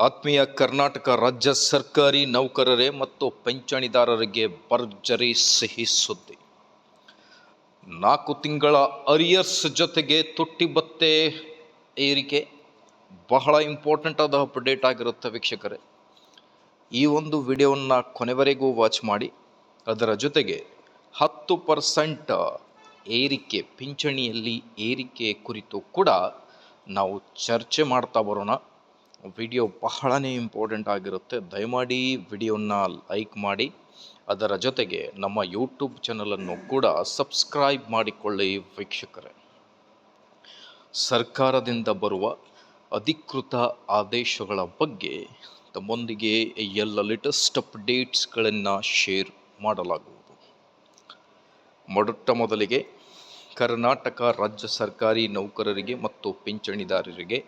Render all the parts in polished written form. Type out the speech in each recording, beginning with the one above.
ಆತ್ಮೀಯ ಕರ್ನಾಟಕ ರಾಜ್ಯ ಸರ್ಕಾರಿ ನೌಕರರೇ ಮತ್ತು ಪಿಂಚಣಿದಾರರಿಗೆ ಭರ್ಜರಿ ಸಿಹಿ ಸುದ್ದಿ. 4 ತಿಂಗಳ ಅರಿಯರ್ಸ್ ಜೊತೆಗೆ ತುಟ್ಟಿ ಭತ್ಯೆ ಏರಿಕೆ ಬಹಳ ಇಂಪಾರ್ಟೆಂಟ್ ಆದ ಅಪ್ಡೇಟ್ ಆಗಿರುತ್ತೆ ವೀಕ್ಷಕರೇ. ಈ ಒಂದು ವಿಡಿಯೋವನ್ನು ಕೊನೆವರೆಗೂ ವಾಚ್ ಮಾಡಿ. ಅದರ ಜೊತೆಗೆ 10% ಏರಿಕೆ, ಪಿಂಚಣಿಯಲ್ಲಿ ಏರಿಕೆ ಕುರಿತು ಕೂಡ ನಾವು ಚರ್ಚೆ ಮಾಡ್ತಾ ಬರೋಣ. ವಿಡಿಯೋ ಬಹಳನೇ ಇಂಪಾರ್ಟೆಂಟ್ ಆಗಿರುತ್ತೆ. ದಯಮಾಡಿ ವಿಡಿಯೋನ ಲೈಕ್ ಮಾಡಿ, ಅದರ ಜೊತೆಗೆ ನಮ್ಮ ಯೂಟ್ಯೂಬ್ ಚಾನಲನ್ನು ಕೂಡ ಸಬ್ಸ್ಕ್ರೈಬ್ ಮಾಡಿಕೊಳ್ಳಿ ವೀಕ್ಷಕರೇ. ಸರ್ಕಾರದಿಂದ ಬರುವ ಅಧಿಕೃತ ಆದೇಶಗಳ ಬಗ್ಗೆ ತಮ್ಮೊಂದಿಗೆ ಎಲ್ಲ ಲೇಟೆಸ್ಟ್ ಅಪ್ಡೇಟ್ಸ್ಗಳನ್ನು ಶೇರ್ ಮಾಡಲಾಗುವುದು. ಮೊದಲಿಗೆ ಕರ್ನಾಟಕ ರಾಜ್ಯ ಸರ್ಕಾರಿ ನೌಕರರಿಗೆ ಮತ್ತು ಪಿಂಚಣಿದಾರರಿಗೆ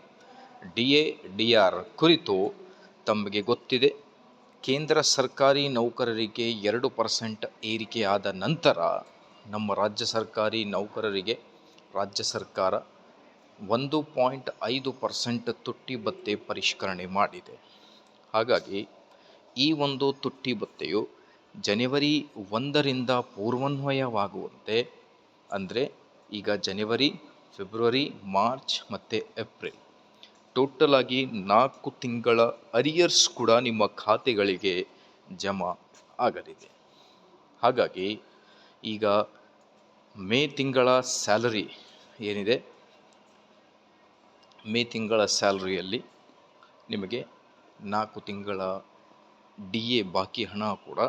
DA/DR ಕುರಿತು ತಮಗೆ ಗೊತ್ತಿದೆ. ಕೇಂದ್ರ ಸರ್ಕಾರಿ ನೌಕರರಿಗೆ 2% ಏರಿಕೆ ಆದ ನಂತರ ನಮ್ಮ ರಾಜ್ಯ ಸರ್ಕಾರಿ ನೌಕರರಿಗೆ ರಾಜ್ಯ ಸರ್ಕಾರ 1.5% ತುಟ್ಟಿ ಭತ್ಯೆ ಪರಿಷ್ಕರಣೆ ಮಾಡಿದೆ. ಹಾಗಾಗಿ ಈ ಒಂದು ತುಟ್ಟಿ ಭತ್ಯೆಯು ಜನವರಿ 1ರಿಂದ ಪೂರ್ವಾನ್ವಯವಾಗುವಂತೆ, ಅಂದರೆ ಈಗ ಜನವರಿ, ಫೆಬ್ರವರಿ, ಮಾರ್ಚ್ ಮತ್ತು ಏಪ್ರಿಲ್ ಟೋಟಲ್ ಆಗಿ 4 ತಿಂಗಳ ಅರಿಯರ್ಸ್ ಕೂಡ ನಿಮ್ಮ ಖಾತೆಗಳಿಗೆ ಜಮಾ ಆಗಲಿದೆ. ಹಾಗಾಗಿ ಈಗ ಮೇ ತಿಂಗಳ ಸ್ಯಾಲರಿ ಏನಿದೆ, ಮೇ ತಿಂಗಳ ಸ್ಯಾಲರಿಯಲ್ಲಿ ನಿಮಗೆ 4 ತಿಂಗಳ DA ಬಾಕಿ ಹಣ ಕೂಡ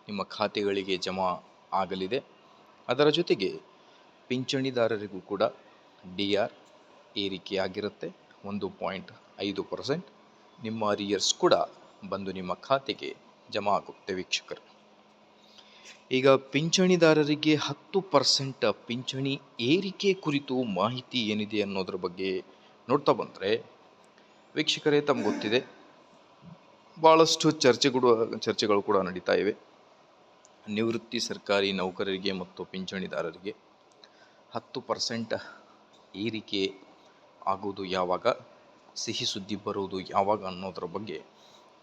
ನಿಮ್ಮ ಖಾತೆಗಳಿಗೆ ಜಮಾ ಆಗಲಿದೆ. ಅದರ ಜೊತೆಗೆ ಪಿಂಚಣಿದಾರರಿಗೂ ಕೂಡ DR ಏರಿಕೆಯಾಗಿರುತ್ತೆ 1.5%. ನಿಮ್ಮ ಅರಿಯರ್ಸ್ ಕೂಡ ಬಂದು ನಿಮ್ಮ ಖಾತೆಗೆ ಜಮಾ ಆಗುತ್ತೆ ವೀಕ್ಷಕರು. ಈಗ ಪಿಂಚಣಿದಾರರಿಗೆ 10% ಪಿಂಚಣಿ ಏರಿಕೆ ಕುರಿತು ಮಾಹಿತಿ ಏನಿದೆ ಅನ್ನೋದ್ರ ಬಗ್ಗೆ ನೋಡ್ತಾ ವೀಕ್ಷಕರೇ, ತಮ್ಗೆ ಗೊತ್ತಿದೆ, ಭಾಳಷ್ಟು ಚರ್ಚೆಗಳು ಕೂಡ ನಡೀತಾ ಇವೆ. ನಿವೃತ್ತಿ ಸರ್ಕಾರಿ ನೌಕರರಿಗೆ ಮತ್ತು ಪಿಂಚಣಿದಾರರಿಗೆ 10% ಏರಿಕೆ ಆಗುವುದು ಯಾವಾಗ, ಸಿಹಿ ಸುದ್ದಿ ಬರುವುದು ಯಾವಾಗ ಅನ್ನೋದರ ಬಗ್ಗೆ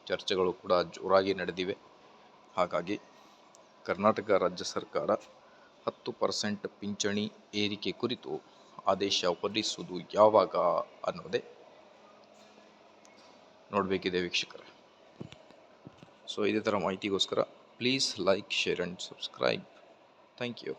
ಚರ್ಚೆಗಳು ಕೂಡ ಜೋರಾಗಿ ನಡೆದಿವೆ. ಹಾಗಾಗಿ ಕರ್ನಾಟಕ ರಾಜ್ಯ ಸರ್ಕಾರ 10% ಪಿಂಚಣಿ ಏರಿಕೆ ಕುರಿತು ಆದೇಶ ಹೊರಡಿಸುವುದು ಯಾವಾಗ ಅನ್ನೋದೇ ನೋಡಬೇಕಿದೆ ವೀಕ್ಷಕರೇ. ಸೊ ಇದೇ ಥರ ಮಾಹಿತಿಗೋಸ್ಕರ please like, share and subscribe. Thank you.